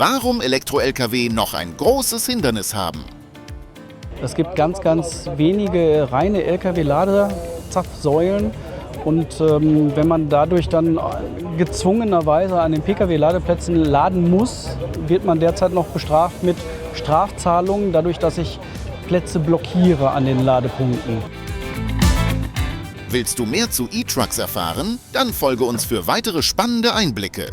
warum Elektro-Lkw noch ein großes Hindernis haben. Es gibt ganz wenige reine Lkw-Ladezapfsäulen und wenn man dadurch dann gezwungenerweise an den Pkw-Ladeplätzen laden muss, wird man derzeit noch bestraft mit Strafzahlungen, dadurch, dass ich Plätze blockiere an den Ladepunkten. Willst du mehr zu E-Trucks erfahren? Dann folge uns für weitere spannende Einblicke.